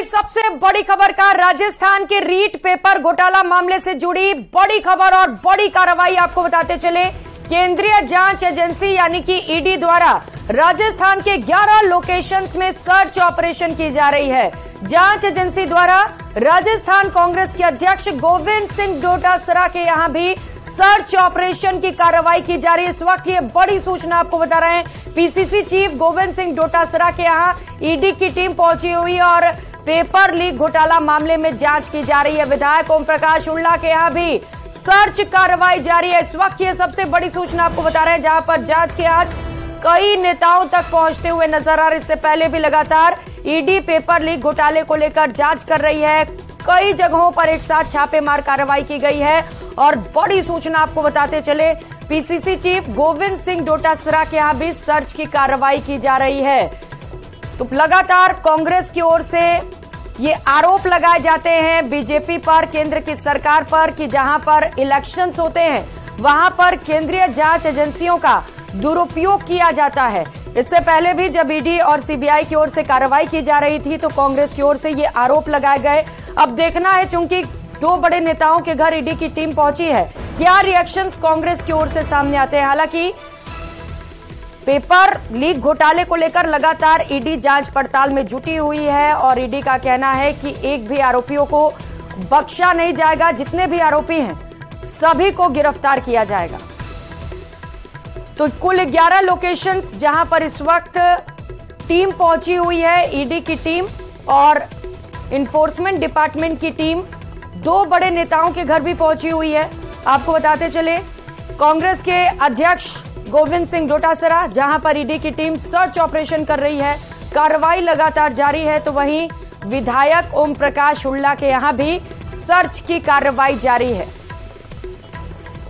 इस सबसे बड़ी खबर का राजस्थान के रीट पेपर घोटाला मामले से जुड़ी बड़ी खबर और बड़ी कार्रवाई आपको बताते चले। केंद्रीय जांच एजेंसी यानी कि ईडी द्वारा राजस्थान के 11 लोकेशंस में सर्च ऑपरेशन की जा रही है। जांच एजेंसी द्वारा राजस्थान कांग्रेस के अध्यक्ष गोविंद सिंह डोटासरा के यहां भी सर्च ऑपरेशन की कार्रवाई की जा रही है। इस वक्त ये बड़ी सूचना आपको बता रहे हैं। पीसीसी चीफ गोविंद सिंह डोटासरा के यहां ईडी की टीम पहुंची हुई और पेपर लीक घोटाला मामले में जांच की जा रही है। विधायक ओम प्रकाश उल्ला के यहां भी सर्च कार्रवाई जारी है। इस वक्त ये सबसे बड़ी सूचना आपको बता रहे हैं, जहां पर जांच के आज कई नेताओं तक पहुंचते हुए नजर आ रहे। इससे पहले भी लगातार ईडी पेपर लीक घोटाले को लेकर जांच कर रही है। कई जगहों पर एक साथ छापेमार कार्रवाई की गई है और बड़ी सूचना आपको बताते चले, पीसीसी चीफ गोविंद सिंह डोटासरा के यहां भी सर्च की कार्रवाई की जा रही है। तो लगातार कांग्रेस की ओर से ये आरोप लगाए जाते हैं बीजेपी पर, केंद्र की सरकार पर, कि जहां पर इलेक्शंस होते हैं वहां पर केंद्रीय जांच एजेंसियों का दुरुपयोग किया जाता है। इससे पहले भी जब ईडी और सीबीआई की ओर से कार्रवाई की जा रही थी तो कांग्रेस की ओर से ये आरोप लगाए गए। अब देखना है, चूंकि दो बड़े नेताओं के घर ईडी की टीम पहुंची है, क्या रिएक्शंस कांग्रेस की ओर से सामने आते हैं। हालांकि पेपर लीक घोटाले को लेकर लगातार ईडी जांच पड़ताल में जुटी हुई है और ईडी का कहना है कि एक भी आरोपियों को बख्शा नहीं जाएगा। जितने भी आरोपी हैं सभी को गिरफ्तार किया जाएगा। तो कुल 11 लोकेशंस जहां पर इस वक्त टीम पहुंची हुई है, ईडी की टीम और इन्फोर्समेंट डिपार्टमेंट की टीम, दो बड़े नेताओं के घर भी पहुंची हुई है। आपको बताते चले, कांग्रेस के अध्यक्ष गोविंद सिंह डोटासरा जहां पर ईडी की टीम सर्च ऑपरेशन कर रही है, कार्रवाई लगातार जारी है, तो वहीं विधायक ओम प्रकाश उल्ला के यहां भी सर्च की कार्रवाई जारी है।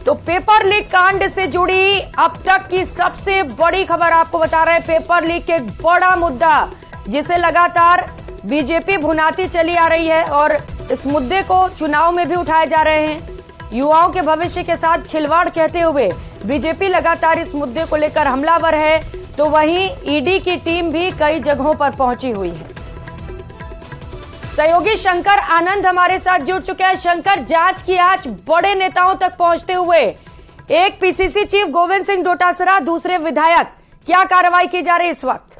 तो पेपर लीक कांड से जुड़ी अब तक की सबसे बड़ी खबर आपको बता रहे हैं। पेपर लीक एक बड़ा मुद्दा जिसे लगातार बीजेपी भुनाती चली आ रही है और इस मुद्दे को चुनाव में भी उठाए जा रहे हैं। युवाओं के भविष्य के साथ खिलवाड़ कहते हुए बीजेपी लगातार इस मुद्दे को लेकर हमलावर है, तो वहीं ईडी की टीम भी कई जगहों पर पहुंची हुई है। सहयोगी शंकर आनंद हमारे साथ जुड़ चुके हैं। शंकर, जांच की आज बड़े नेताओं तक पहुंचते हुए एक पीसीसी चीफ गोविंद सिंह डोटासरा, दूसरे विधायक, क्या कार्रवाई की जा रही है इस वक्त?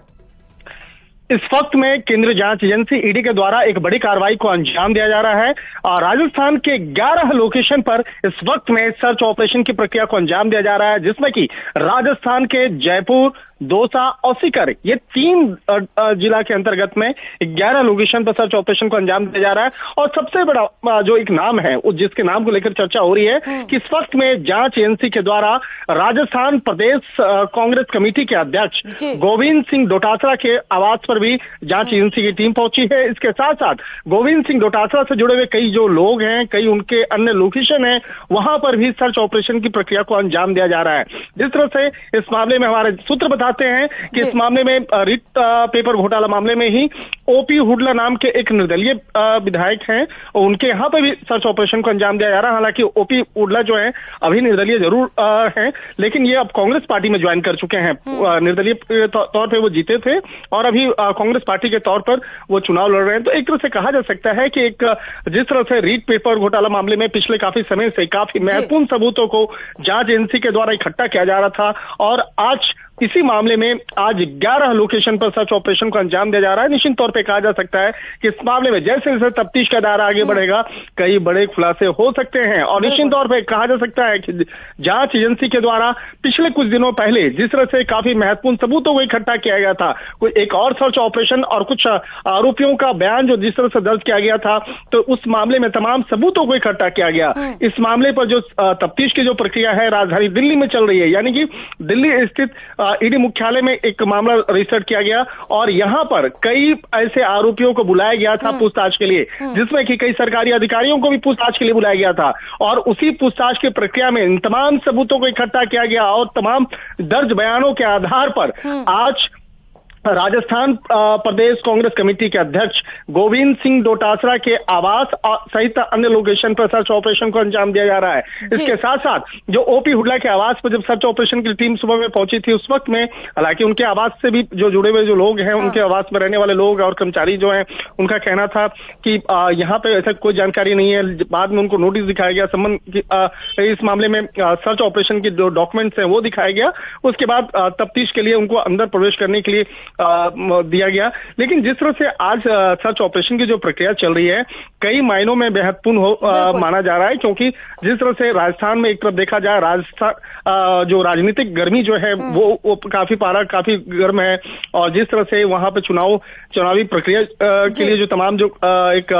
इस वक्त में केंद्रीय जांच एजेंसी ईडी के द्वारा एक बड़ी कार्रवाई को अंजाम दिया जा रहा है और राजस्थान के 11 लोकेशन पर इस वक्त में सर्च ऑपरेशन की प्रक्रिया को अंजाम दिया जा रहा है, जिसमें कि राजस्थान के जयपुर, दौसा और सीकर, ये 3 जिला के अंतर्गत में 11 लोकेशन पर सर्च ऑपरेशन को अंजाम दिया जा रहा है। और सबसे बड़ा जो एक नाम है, जिसके नाम को लेकर चर्चा हो रही है कि इस वक्त में जांच एजेंसी के द्वारा राजस्थान प्रदेश कांग्रेस कमेटी के अध्यक्ष गोविंद सिंह डोटासरा के आवास पर भी जांच एजेंसी की टीम पहुंची है। इसके साथ साथ गोविंद सिंह डोटासरा से जुड़े हुए कई जो लोग हैं, कई उनके अन्य लोकेशन है, वहां पर भी सर्च ऑपरेशन की प्रक्रिया को अंजाम दिया जा रहा है। जिस तरह से इस मामले में हमारे सूत्र बताते हैं कि इस मामले में रीट पेपर घोटाला मामले में ही ओपी हुडला नाम के एक निर्दलीय विधायक हैं, उनके यहां पर भी सर्च ऑपरेशन को अंजाम दिया जा रहा है। हालांकि ओपी हुडला जो है अभी निर्दलीय जरूर हैं, लेकिन ये अब कांग्रेस पार्टी में ज्वाइन कर चुके हैं। निर्दलीय तौर पर वो जीते थे और अभी कांग्रेस पार्टी के तौर पर वो चुनाव लड़ रहे हैं। तो एक तरह से कहा जा सकता है कि एक जिस तरह से रीट पेपर घोटाला मामले में पिछले काफी समय से काफी महत्वपूर्ण सबूतों को जांच एजेंसी के द्वारा इकट्ठा किया जा रहा था और आज इसी मामले में आज 11 लोकेशन पर सर्च ऑपरेशन को अंजाम दिया जा रहा है। निश्चित तौर पे कहा जा सकता है कि इस मामले में जैसे जैसे तफ्तीश का दायरा आगे बढ़ेगा, कई बड़े खुलासे हो सकते हैं और निश्चित तौर पे कहा जा सकता है कि जांच एजेंसी के द्वारा पिछले कुछ दिनों पहले जिस तरह से काफी महत्वपूर्ण सबूतों को इकट्ठा किया गया था, कोई एक और सर्च ऑपरेशन और कुछ आरोपियों का बयान जो जिस तरह से दर्ज किया गया था, तो उस मामले में तमाम सबूतों को इकट्ठा किया गया। इस मामले पर जो तफ्तीश की जो प्रक्रिया है राजधानी दिल्ली में चल रही है, यानी कि दिल्ली स्थित ईडी मुख्यालय में एक मामला रजिस्टर किया गया और यहां पर कई ऐसे आरोपियों को बुलाया गया था पूछताछ के लिए, जिसमें कि कई सरकारी अधिकारियों को भी पूछताछ के लिए बुलाया गया था और उसी पूछताछ की प्रक्रिया में इन तमाम सबूतों को इकट्ठा किया गया और तमाम दर्ज बयानों के आधार पर आज राजस्थान प्रदेश कांग्रेस कमेटी के अध्यक्ष गोविंद सिंह डोटासरा के आवास सहित अन्य लोकेशन पर सर्च ऑपरेशन को अंजाम दिया जा रहा है। इसके साथ साथ जो ओपी हुड्डा के आवास पर जब सर्च ऑपरेशन की टीम सुबह में पहुंची थी, उस वक्त में हालांकि उनके आवास से भी जो जुड़े हुए जो लोग हैं, उनके आवास में रहने वाले लोग और कर्मचारी जो हैं, उनका कहना था कि यहाँ पे ऐसा कोई जानकारी नहीं है। बाद में उनको नोटिस दिखाया गया, संबंध इस मामले में सर्च ऑपरेशन के जो डॉक्यूमेंट्स हैं वो दिखाया गया। उसके बाद तफ्तीश के लिए उनको अंदर प्रवेश करने के लिए दिया गया। लेकिन जिस तरह से आज सर्च ऑपरेशन की जो प्रक्रिया चल रही है, कई मायनों में महत्वपूर्ण माना जा रहा है, क्योंकि जिस तरह से राजस्थान में एक तरफ देखा जाए, राजस्थान जो राजनीतिक गर्मी जो है वो काफी काफी गर्म है, और जिस तरह से वहां पे चुनावी प्रक्रिया के लिए जो तमाम जो एक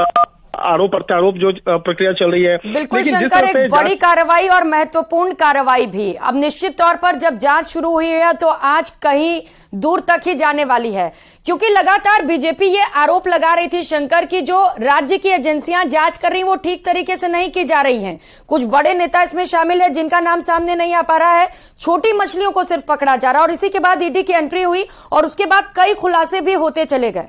आरोप प्रत्यारोप जो प्रक्रिया चल रही है, बिल्कुल शंकर, एक बड़ी कार्रवाई और महत्वपूर्ण कार्रवाई भी अब निश्चित तौर पर जब जांच शुरू हुई है तो आज कहीं दूर तक ही जाने वाली है, क्योंकि लगातार बीजेपी ये आरोप लगा रही थी शंकर की जो राज्य की एजेंसियां जांच कर रही वो ठीक तरीके से नहीं की जा रही हैं। कुछ बड़े नेता इसमें शामिल है जिनका नाम सामने नहीं आ पा रहा है, छोटी मछलियों को सिर्फ पकड़ा जा रहा है, और इसी के बाद ईडी की एंट्री हुई और उसके बाद कई खुलासे भी होते चले गए।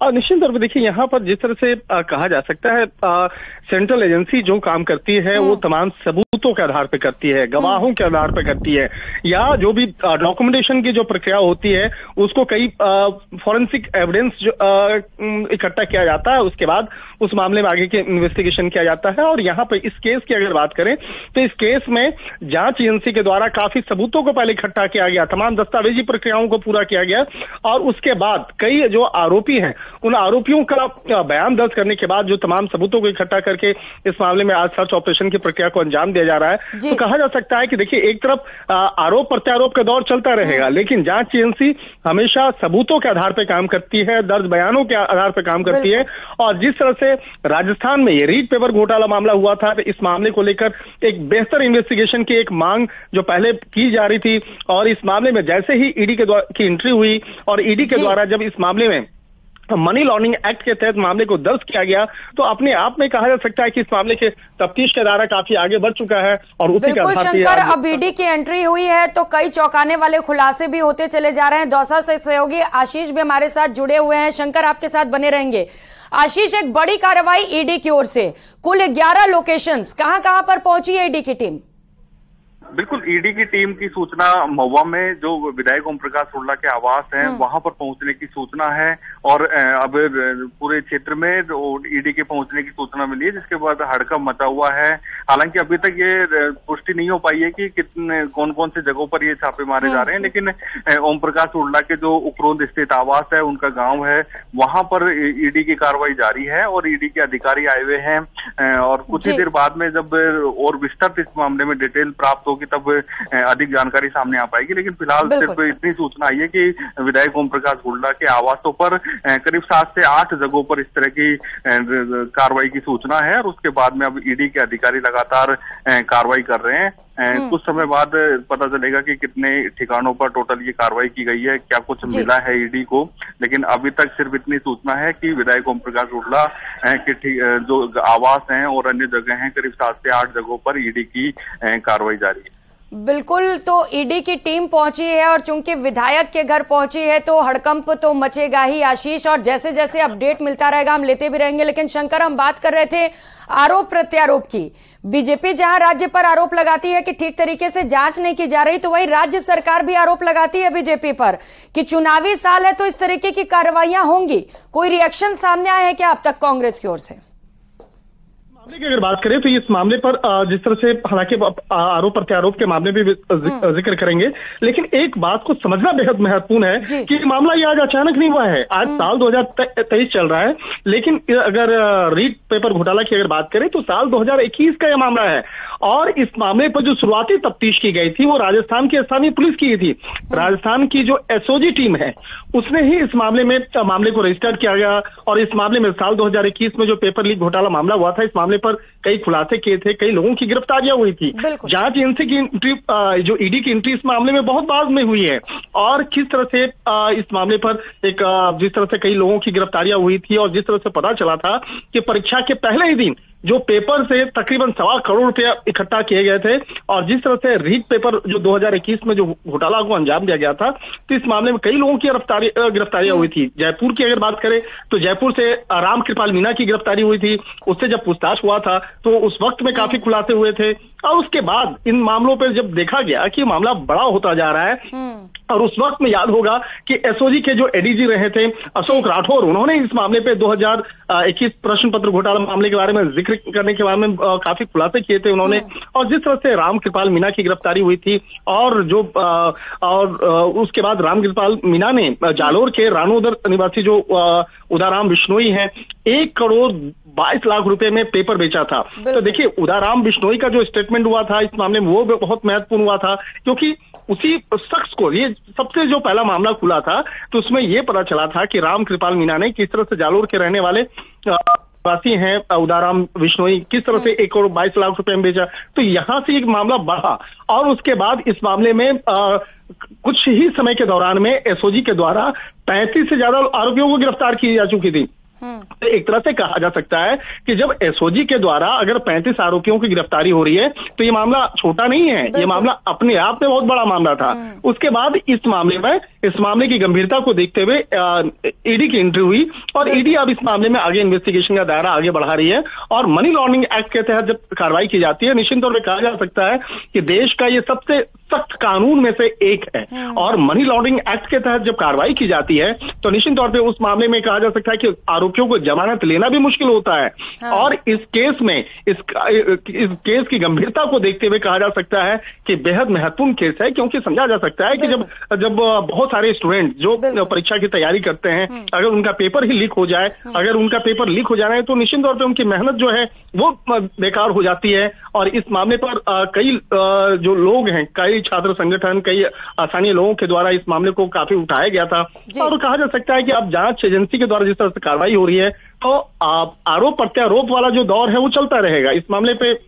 निश्चित तौर पर देखिए, यहाँ पर जिस तरह से कहा जा सकता है, सेंट्रल एजेंसी जो काम करती है वो तमाम सबूतों के आधार पर करती है, गवाहों के आधार पर करती है, या जो भी डॉक्यूमेंटेशन की जो प्रक्रिया होती है उसको कई फॉरेंसिक एविडेंस जो इकट्ठा किया जाता है, उसके बाद उस मामले में आगे के इन्वेस्टिगेशन किया जाता है। और यहाँ पर इस केस की अगर बात करें तो इस केस में जांच एजेंसी के द्वारा काफी सबूतों को पहले इकट्ठा किया गया, तमाम दस्तावेजी प्रक्रियाओं को पूरा किया गया, और उसके बाद कई जो आरोपी हैं उन आरोपियों का बयान दर्ज करने के बाद जो तमाम सबूतों को इकट्ठा करके इस मामले में आज सर्च ऑपरेशन की प्रक्रिया को अंजाम दिया जा रहा है। तो कहा जा सकता है कि देखिए, एक तरफ आरोप प्रत्यारोप का दौर चलता रहेगा, लेकिन जांच एजेंसी हमेशा सबूतों के आधार पर काम करती है, दर्ज बयानों के आधार पर काम करती है। और जिस तरह से राजस्थान में ये रीट पेपर घोटाला मामला हुआ था, तो इस मामले को लेकर एक बेहतर इन्वेस्टिगेशन की एक मांग जो पहले की जा रही थी, और इस मामले में जैसे ही ईडी की एंट्री हुई और ईडी के द्वारा जब इस मामले में मनी लॉन्ड्रिंग एक्ट के तहत मामले को दर्ज किया गया, तो अपने आप में कहा जा सकता है कि इस मामले के तफ्तीश का दायरा काफी आगे बढ़ चुका है। और उसी के आधार पर अब ईडी की एंट्री हुई है तो कई चौंकाने वाले खुलासे भी होते चले जा रहे हैं। दौसा से सहयोगी आशीष भी हमारे साथ जुड़े हुए हैं। शंकर आपके साथ बने रहेंगे। आशीष, एक बड़ी कार्रवाई ईडी की ओर से, कुल 11 लोकेशंस, कहां पर पहुंची है ईडी की टीम? बिल्कुल, ईडी की टीम की सूचना महुआ में जो विधायक ओम प्रकाश हुड्डा के आवास हैं वहां पर पहुंचने की सूचना है, और अब पूरे क्षेत्र में ईडी के पहुंचने की सूचना मिली है, जिसके बाद हड़कंप मचा हुआ है। हालांकि अभी तक ये पुष्टि नहीं हो पाई है कि कितने कौन कौन से जगहों पर ये छापे मारे जा रहे हैं, लेकिन ओम प्रकाश हुड्डा के जो उपरोक्त स्थित आवास है, उनका गाँव है, वहां पर ईडी की कार्रवाई जारी है और ईडी के अधिकारी आए हुए हैं। और कुछ ही देर बाद में जब और विस्तृत इस मामले में डिटेल प्राप्त होगी तब अधिक जानकारी सामने आ पाएगी, लेकिन फिलहाल सिर्फ इतनी सूचना आई है कि विधायक ओम प्रकाश हुड्डा के आवासों पर करीब 7 से 8 जगहों पर इस तरह की कार्रवाई की सूचना है, और उसके बाद में अब ईडी के अधिकारी लगातार कार्रवाई कर रहे हैं। कुछ समय बाद पता चलेगा कि कितने ठिकानों पर टोटल ये कार्रवाई की गई है, क्या कुछ मिला है ईडी को, लेकिन अभी तक सिर्फ इतनी सूचना है कि विधायक ओम प्रकाश हुड्डा के जो आवास हैं और अन्य जगह हैं, करीब 7 से 8 जगहों पर ईडी की कार्रवाई जारी है। बिल्कुल, तो ईडी की टीम पहुंची है और चूंकि विधायक के घर पहुंची है तो हड़कंप तो मचेगा ही आशीष, और जैसे जैसे अपडेट मिलता रहेगा हम लेते भी रहेंगे। लेकिन शंकर, हम बात कर रहे थे आरोप प्रत्यारोप की। बीजेपी जहां राज्य पर आरोप लगाती है कि ठीक तरीके से जांच नहीं की जा रही, तो वही राज्य सरकार भी आरोप लगाती है बीजेपी पर कि चुनावी साल है तो इस तरीके की कार्रवाइयां होंगी। कोई रिएक्शन सामने आया है क्या अब तक कांग्रेस की ओर से? मामले की अगर बात करें तो इस मामले पर जिस तरह से हालांकि आरोप प्रत्यारोप के मामले भी जिक्र करेंगे, लेकिन एक बात को समझना बेहद महत्वपूर्ण है कि मामला ये आज अचानक नहीं हुआ है। आज साल 2023 चल रहा है, लेकिन अगर रीट पेपर घोटाला की अगर बात करें तो साल 2021 का यह मामला है, और इस मामले पर जो शुरुआती तफ्तीश की गई थी वो राजस्थान की स्थानीय पुलिस की थी। राजस्थान की जो एसओजी टीम है उसने ही इस मामले को रजिस्टर किया गया, और इस मामले में साल 2021 में जो पेपर लीक घोटाला मामला हुआ था, इस मामले पर कई खुलासे किए थे, कई लोगों की गिरफ्तारियां हुई थी। जांच एजेंसी की एंट्री, जो ईडी की एंट्री इस मामले में बहुत बाद में हुई है, और किस तरह से इस मामले पर जिस तरह से कई लोगों की गिरफ्तारियां हुई थी, और जिस तरह से पता चला था कि परीक्षा के पहले ही दिन जो पेपर से तकरीबन 1.25 करोड़ रुपया इकट्ठा किए गए थे और जिस तरह से रीट पेपर जो 2021 में जो घोटाला को अंजाम दिया गया था, तो इस मामले में कई लोगों की गिरफ्तारियां हुई थी। जयपुर की अगर बात करें तो जयपुर से राम कृपाल मीणा की गिरफ्तारी हुई थी। उससे जब पूछताछ हुआ था तो उस वक्त में काफी खुलासे हुए थे और उसके बाद इन मामलों पर जब देखा गया कि मामला बड़ा होता जा रहा है और उस वक्त में याद होगा कि एसओजी के जो एडीजी रहे थे अशोक राठौर, उन्होंने इस मामले पे 2021 प्रश्न पत्र घोटाला मामले के बारे में जिक्र करने के बारे में काफी खुलासे किए थे उन्होंने। और जिस तरह से राम कृपाल मीणा की गिरफ्तारी हुई थी और जो उसके बाद राम कृपाल मीणा ने जालोर के रानोदर निवासी जो उदाराम बिश्नोई है 1 करोड़ 22 लाख रुपए में पेपर बेचा था। तो देखिए उदाराम बिश्नोई का जो स्टेटमेंट हुआ था इस मामले में वो बहुत महत्वपूर्ण हुआ था, क्योंकि उसी शख्स को ये सबसे जो पहला मामला खुला था तो उसमें ये पता चला था कि राम कृपाल मीणा ने किस तरह से जालोर के रहने वाले वासी हैं उदाराम बिश्नोई किस तरह से 1 करोड़ 22 लाख रुपए में बेचा। तो यहां से एक मामला बढ़ा और उसके बाद इस मामले में कुछ ही समय के दौरान में एसओजी के द्वारा 35 से ज्यादा आरोपियों को गिरफ्तार की जा चुकी थी। तो एक तरह से कहा जा सकता है कि जब एसओजी के द्वारा अगर 35 आरोपियों की गिरफ्तारी हो रही है तो ये मामला छोटा नहीं है, ये मामला अपने आप में बहुत बड़ा मामला था। उसके बाद इस मामले की गंभीरता को देखते हुए ईडी की एंट्री हुई और ईडी अब इस मामले में आगे इन्वेस्टिगेशन का दायरा आगे बढ़ा रही है और मनी लॉन्ड्रिंग एक्ट के तहत जब कार्रवाई की जाती है निश्चित तौर पर कहा जा सकता है कि देश का ये सबसे सख्त कानून में से एक है और मनी लॉन्ड्रिंग एक्ट के तहत जब कार्रवाई की जाती है तो निश्चित तौर पे उस मामले में कहा जा सकता है कि आरोपियों को जमानत लेना भी मुश्किल होता है। और इस केस में इस केस की गंभीरता को देखते हुए कहा जा सकता है कि बेहद महत्वपूर्ण केस है, क्योंकि समझा जा सकता है कि जब बहुत सारे स्टूडेंट जो परीक्षा की तैयारी करते हैं अगर उनका पेपर ही लीक हो जाए, अगर उनका पेपर लीक हो जाना है तो निश्चित तौर पर उनकी मेहनत जो है वो बेकार हो जाती है। और इस मामले पर कई जो लोग हैं, कई छात्र संगठन, कई स्थानीय लोगों के द्वारा इस मामले को काफी उठाया गया था और कहा जा सकता है कि अब जांच एजेंसी के द्वारा जिस तरह से कार्रवाई हो रही है तो आरोप प्रत्यारोप वाला जो दौर है वो चलता रहेगा इस मामले पे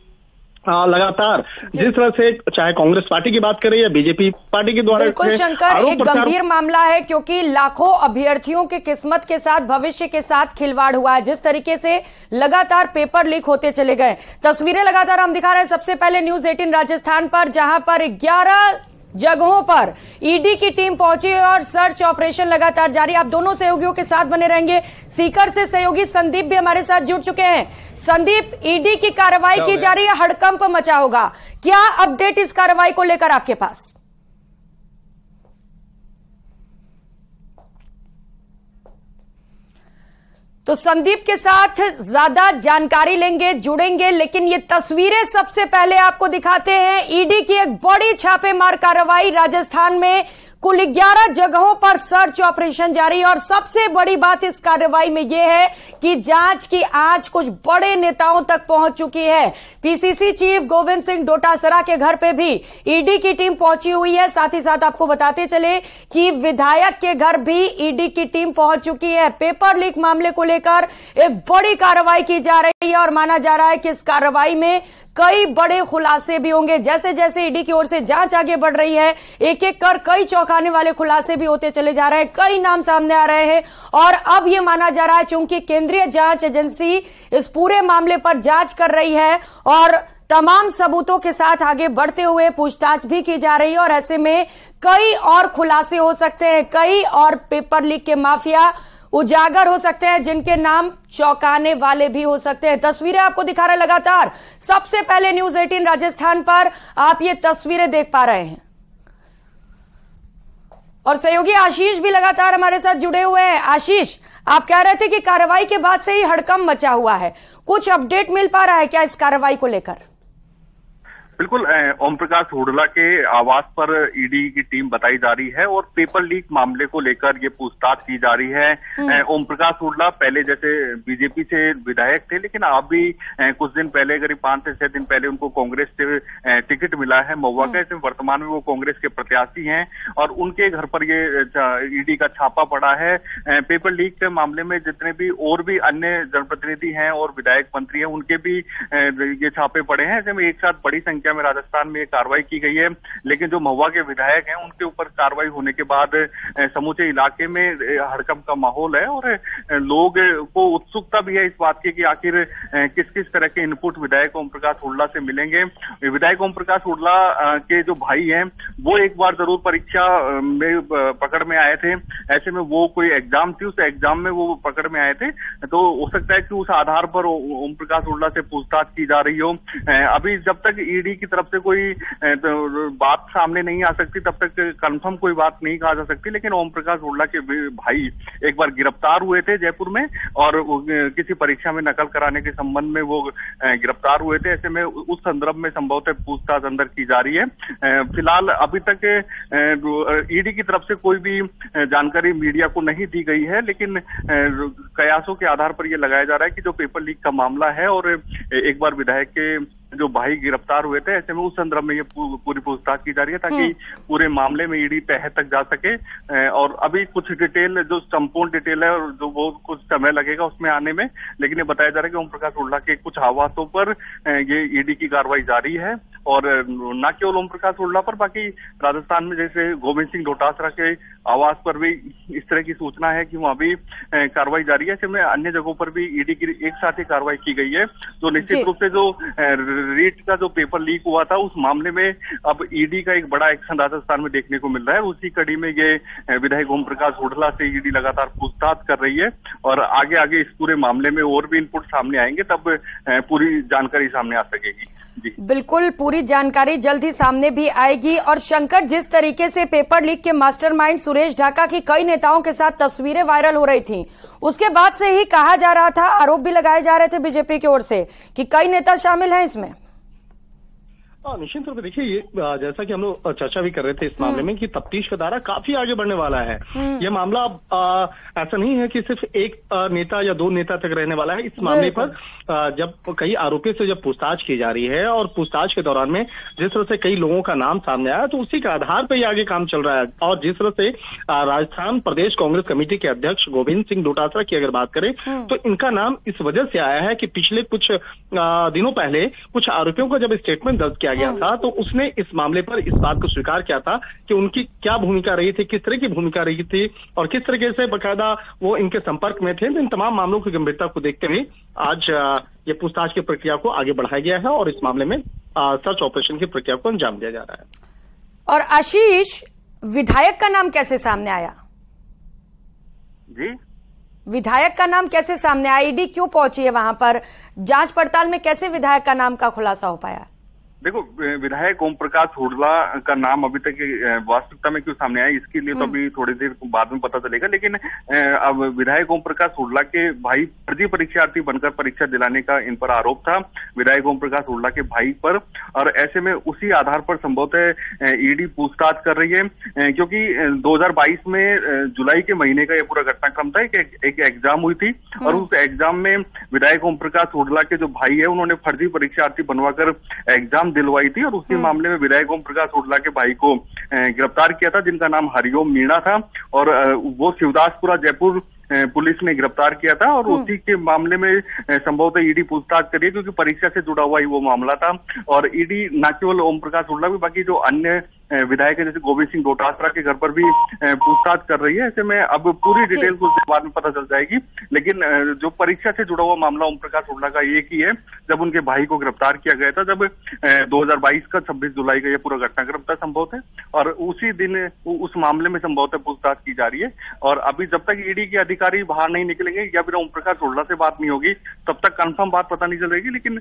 लगातार। जिस तरह से चाहे कांग्रेस पार्टी की बात करें या बीजेपी पार्टी के द्वारा बिल्कुल शंकर, एक गंभीर मामला है क्योंकि लाखों अभ्यर्थियों के किस्मत के साथ, भविष्य के साथ खिलवाड़ हुआ है। जिस तरीके से लगातार पेपर लीक होते चले गए, तस्वीरें लगातार हम दिखा रहे हैं। सबसे पहले न्यूज 18 राजस्थान पर, जहां पर 11 जगहों पर ईडी की टीम पहुंची और सर्च ऑपरेशन लगातार जारी। आप दोनों सहयोगियों के साथ बने रहेंगे। सीकर से सहयोगी संदीप भी हमारे साथ जुड़ चुके हैं। संदीप, ईडी की कार्रवाई की जा रही है, हड़कंप मचा होगा, क्या अपडेट इस कार्रवाई को लेकर आपके पास? तो संदीप के साथ ज्यादा जानकारी लेंगे, जुड़ेंगे, लेकिन ये तस्वीरें सबसे पहले आपको दिखाते हैं। ईडी की एक बड़ी छापेमार कार्रवाई राजस्थान में, कुल 11 जगहों पर सर्च ऑपरेशन जारी। और सबसे बड़ी बात इस कार्रवाई में यह है कि जांच की आंच कुछ बड़े नेताओं तक पहुंच चुकी है। पीसीसी चीफ गोविंद सिंह डोटासरा के घर पे भी ईडी की टीम पहुंची हुई है। साथ ही साथ आपको बताते चले कि विधायक के घर भी ईडी की टीम पहुंच चुकी है। पेपर लीक मामले को लेकर एक बड़ी कार्रवाई की जा रही है और माना जा रहा है कि इस कार्रवाई में कई बड़े खुलासे भी होंगे। जैसे जैसे ईडी की ओर से जांच आगे बढ़ रही है, एक एक कर कई चौंकाने वाले खुलासे भी होते चले जा रहे हैं, कई नाम सामने आ रहे हैं। और अब यह माना जा रहा है चूंकि केंद्रीय जांच एजेंसी इस पूरे मामले पर जांच कर रही है और तमाम सबूतों के साथ आगे बढ़ते हुए पूछताछ भी की जा रही है और ऐसे में कई और खुलासे हो सकते हैं, कई और पेपर लीक के माफिया उजागर हो सकते हैं जिनके नाम चौंकाने वाले भी हो सकते हैं। तस्वीरें आपको दिखा रहे लगातार। सबसे पहले न्यूज 18 राजस्थान पर आप ये तस्वीरें देख पा रहे हैं और सहयोगी आशीष भी लगातार हमारे साथ जुड़े हुए हैं। आशीष, आप कह रहे थे कि कार्रवाई के बाद से ही हड़कंप मचा हुआ है, कुछ अपडेट मिल पा रहा है क्या इस कार्रवाई को लेकर? बिल्कुल, ओम प्रकाश हुड्डा के आवास पर ईडी की टीम बताई जा रही है और पेपर लीक मामले को लेकर ये पूछताछ की जा रही है। ओम प्रकाश हुड्डा पहले जैसे बीजेपी से विधायक थे, लेकिन अब भी कुछ दिन पहले, करीब 5 से 6 दिन पहले उनको कांग्रेस से टिकट मिला है महुआ का। इसमें वर्तमान में वो कांग्रेस के प्रत्याशी हैं और उनके घर पर ये ईडी का छापा पड़ा है। पेपर लीक के मामले में जितने भी और भी अन्य जनप्रतिनिधि हैं और विधायक मंत्री हैं, उनके भी ये छापे पड़े हैं। ऐसे में एक साथ बड़ी संख्या प्रक्रिया में राजस्थान में ये कार्रवाई की गई है, लेकिन जो महुआ के विधायक हैं उनके ऊपर कार्रवाई होने के बाद समूचे इलाके में हड़कंप का माहौल है और लोग को उत्सुकता भी है इस बात की कि आखिर किस किस तरह के इनपुट विधायक ओम प्रकाश हुड्डा से मिलेंगे। विधायक ओम प्रकाश हुड्डा के जो भाई हैं वो एक बार जरूर परीक्षा में पकड़ में आए थे, ऐसे में वो कोई एग्जाम थी, उस एग्जाम में वो पकड़ में आए थे, तो हो सकता है कि उस आधार पर ओम प्रकाश हुड्डा से पूछताछ की जा रही हो। अभी जब तक ईडी की तरफ से कोई बात सामने नहीं आ सकती तब तक कंफर्म कोई बात नहीं कहा जा सकती, लेकिन ओम प्रकाश हुड्डा के भाई एक बार गिरफ्तार हुए थे जयपुर में और किसी परीक्षा में नकल कराने के संबंध में वो गिरफ्तार हुए थे। ऐसे में उस संदर्भ में संभवतः पूछताछ अंदर की जा रही है। फिलहाल अभी तक ईडी की तरफ से कोई भी जानकारी मीडिया को नहीं दी गई है, लेकिन कयासों के आधार पर यह लगाया जा रहा है कि जो पेपर लीक का मामला है और एक बार विधायक के जो भाई गिरफ्तार हुए थे, ऐसे में उस संदर्भ में ये पूरी पूछताछ की जा रही है ताकि पूरे मामले में ईडी तह तक जा सके। और अभी कुछ डिटेल जो संपूर्ण डिटेल है और जो बहुत कुछ समय लगेगा उसमें आने में, लेकिन ये बताया जा रहा है कि ओम प्रकाश हुड्डा के कुछ आवासों पर ये ईडी की कार्रवाई जारी है और न केवल ओम प्रकाश हुड्डा पर, बाकी राजस्थान में जैसे गोविंद सिंह डोटासरा के आवास पर भी इस तरह की सूचना है कि वहां भी कार्रवाई जारी है। ऐसे में अन्य जगहों पर भी ईडी की एक साथ ही कार्रवाई की गई है। तो निश्चित रूप से जो रीट का जो पेपर लीक हुआ था उस मामले में अब ईडी का एक बड़ा एक्शन राजस्थान में देखने को मिल रहा है। उसी कड़ी में ये विधायक ओम प्रकाश हुड्डा से ईडी लगातार पूछताछ कर रही है और आगे आगे इस पूरे मामले में और भी इनपुट सामने आएंगे तब पूरी जानकारी सामने आ सकेगी। जी बिल्कुल, पूरी जानकारी जल्द ही सामने भी आएगी। और शंकर, जिस तरीके से पेपर लीक के मास्टरमाइंड सुरेश ढाका की कई नेताओं के साथ तस्वीरें वायरल हो रही थी, उसके बाद से ही कहा जा रहा था, आरोप भी लगाए जा रहे थे बीजेपी की ओर से कि कई नेता शामिल हैं इसमें। निश्चित रूप से देखिए, ये जैसा कि हम लोग चर्चा भी कर रहे थे इस मामले में कि तफ्तीश का दायरा काफी आगे बढ़ने वाला है। ये मामला ऐसा नहीं है कि सिर्फ एक नेता या दो नेता तक रहने वाला है। इस मामले पर जब कई आरोपियों से जब पूछताछ की जा रही है और पूछताछ के दौरान में जिस तरह से कई लोगों का नाम सामने आया, तो उसी के आधार पर ये आगे काम चल रहा है। और जिस तरह से राजस्थान प्रदेश कांग्रेस कमेटी के अध्यक्ष गोविंद सिंह डोटासरा की अगर बात करें तो इनका नाम इस वजह से आया है कि पिछले कुछ दिनों पहले कुछ आरोपियों को जब स्टेटमेंट दर्ज किया गया था तो उसने इस मामले पर इस बात को स्वीकार किया था कि उनकी क्या भूमिका रही थी, किस तरह की भूमिका रही थी और किस तरीके से बकायदा वो इनके संपर्क में थे। इन तमाम मामलों की गंभीरता को देखते हुए आज ये पूछताछ की प्रक्रिया को आगे बढ़ाया गया है और इस मामले में सर्च ऑपरेशन की प्रक्रिया को अंजाम दिया जा रहा है। और आशीष, विधायक का नाम कैसे सामने आया? जी, विधायक का नाम कैसे सामने आया? ईडी क्यों पहुंची है वहां पर? जांच पड़ताल में कैसे विधायक का नाम का खुलासा हो पाया? देखो, विधायक ओम प्रकाश हुड्डा का नाम अभी तक वास्तविकता में क्यों सामने आया इसके लिए तो अभी थोड़ी देर बाद में पता चलेगा, लेकिन अब विधायक ओम प्रकाश हुड्डा के भाई फर्जी परीक्षार्थी बनकर परीक्षा दिलाने का इन पर आरोप था विधायक ओम प्रकाश हुड्डा के भाई पर, और ऐसे में उसी आधार पर संभवतः ईडी पूछताछ कर रही है क्योंकि 2022 में जुलाई के महीने का यह पूरा घटनाक्रम था। एक एग्जाम हुई थी और उस एग्जाम में विधायक ओम प्रकाश हुड्डा के जो भाई है उन्होंने फर्जी परीक्षार्थी बनवाकर एग्जाम दिलवाई थी और उसी मामले में विधायक ओम प्रकाश हुड्डा के भाई को गिरफ्तार किया था जिनका नाम हरिओम मीणा था और वो शिवदासपुरा जयपुर पुलिस ने गिरफ्तार किया था और उसी के मामले में संभवतः ईडी पूछताछ करी है क्योंकि परीक्षा से जुड़ा हुआ ही वो मामला था। और ईडी न केवल ओम प्रकाश हुड्डा भी बाकी जो अन्य विधायक है जैसे गोविंद सिंह डोटासरा के घर पर भी पूछताछ कर रही है। ऐसे में अब पूरी डिटेल कुछ बाद में पता चल जाएगी, लेकिन जो परीक्षा से जुड़ा हुआ मामला ओम प्रकाश हुड्डा का एक ही है जब उनके भाई को गिरफ्तार किया गया था, जब 2022 का 26 जुलाई का ये पूरा घटनाक्रम था संभवतः, और उसी दिन उस मामले में संभवतः पूछताछ की जा रही है। और अभी जब तक ईडी के अधिकारी बाहर नहीं निकलेंगे या फिर ओम प्रकाश हुड्डा से बात नहीं होगी तब तक कंफर्म बात पता नहीं चलेगी, लेकिन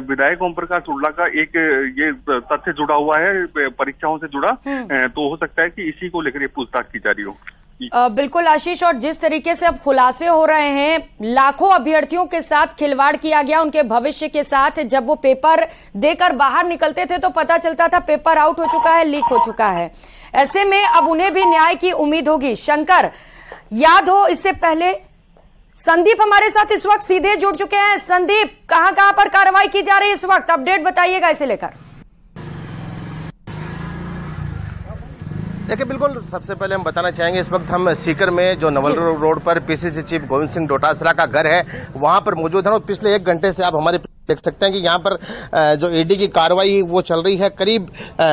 विधायक ओम प्रकाश हुड्डा का एक ये तथ्य जुड़ा हुआ है परीक्षाओं से, तो हो सकता है कि इसी को लेकर पूछताछ की जा रही हो। बिल्कुल आशीष, और जिस तरीके से अब खुलासे हो रहे हैं, लाखों अभ्यर्थियों के साथ खिलवाड़ किया गया, उनके भविष्य के साथ। जब वो पेपर देकर बाहर निकलते थे तो पता चलता था पेपर आउट हो चुका है, लीक हो चुका है। ऐसे में अब उन्हें भी न्याय की उम्मीद होगी। शंकर, याद हो इससे पहले संदीप हमारे साथ इस वक्त सीधे जुड़ चुके हैं। संदीप, कहां पर कार्रवाई की जा रही है इस वक्त? अपडेट बताइएगा इसे लेकर। देखिए, बिल्कुल सबसे पहले हम बताना चाहेंगे इस वक्त हम सीकर में जो नवल रोड पर पीसीसी चीफ गोविंद सिंह डोटासरा का घर है वहां पर मौजूद है और पिछले 1 घंटे से आप हमारे देख सकते हैं कि यहाँ पर जो ईडी की कार्रवाई वो चल रही है। करीब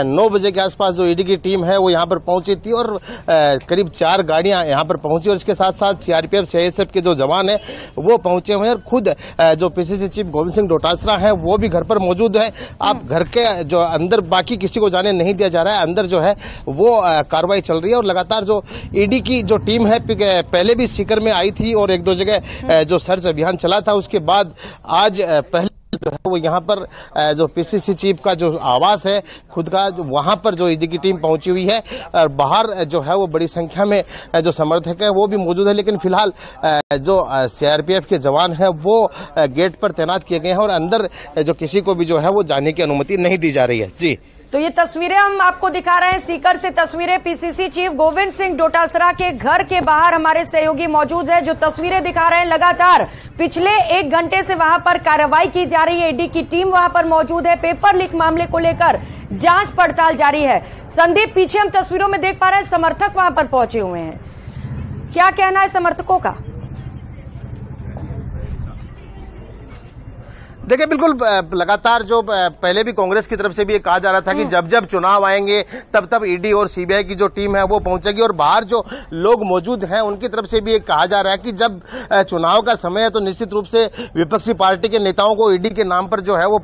9 बजे के आसपास जो ईडी की टीम है वो यहाँ पर पहुंची थी और करीब 4 गाड़ियां यहाँ पर पहुंची और इसके साथ साथ सीआरपीएफ सीआईएसएफ के जो जवान है वो पहुंचे हुए हैं और खुद जो पीसीसी चीफ गोविंद सिंह डोटासरा है वो भी घर पर मौजूद है। आप घर के जो अंदर बाकी किसी को जाने नहीं दिया जा रहा है, अंदर जो है वो कार्रवाई चल रही है और लगातार जो ईडी की जो टीम है पहले भी सीकर में आई थी और 1-2 जगह जो सर्च अभियान चला था, उसके बाद आज पहले जो है वो यहाँ पर जो पीसीसी चीफ का जो आवास है खुद का, जो वहां पर जो ईडी की टीम पहुंची हुई है और बाहर जो है वो बड़ी संख्या में जो समर्थक है वो भी मौजूद है। लेकिन फिलहाल जो सीआरपीएफ के जवान है वो गेट पर तैनात किए गए हैं और अंदर जो किसी को भी जो है वो जाने की अनुमति नहीं दी जा रही है। जी, तो ये तस्वीरें हम आपको दिखा रहे हैं, सीकर से तस्वीरें। पीसीसी चीफ गोविंद सिंह डोटासरा के घर के बाहर हमारे सहयोगी मौजूद है जो तस्वीरें दिखा रहे हैं। लगातार पिछले 1 घंटे से वहां पर कार्रवाई की जा रही है, ईडी की टीम वहां पर मौजूद है, पेपर लीक मामले को लेकर जांच पड़ताल जारी है। संदीप, पीछे हम तस्वीरों में देख पा रहे हैं समर्थक वहां पर पहुंचे हुए हैं, क्या कहना है समर्थकों का? देखिए, बिल्कुल लगातार जो पहले भी कांग्रेस की तरफ से भी ये कहा जा रहा था कि जब जब चुनाव आएंगे तब तब ईडी और सीबीआई की जो टीम है वो पहुंचेगी और बाहर जो लोग मौजूद हैं उनकी तरफ से भी ये कहा जा रहा है कि जब चुनाव का समय है तो निश्चित रूप से विपक्षी पार्टी के नेताओं को ईडी के नाम पर जो है वो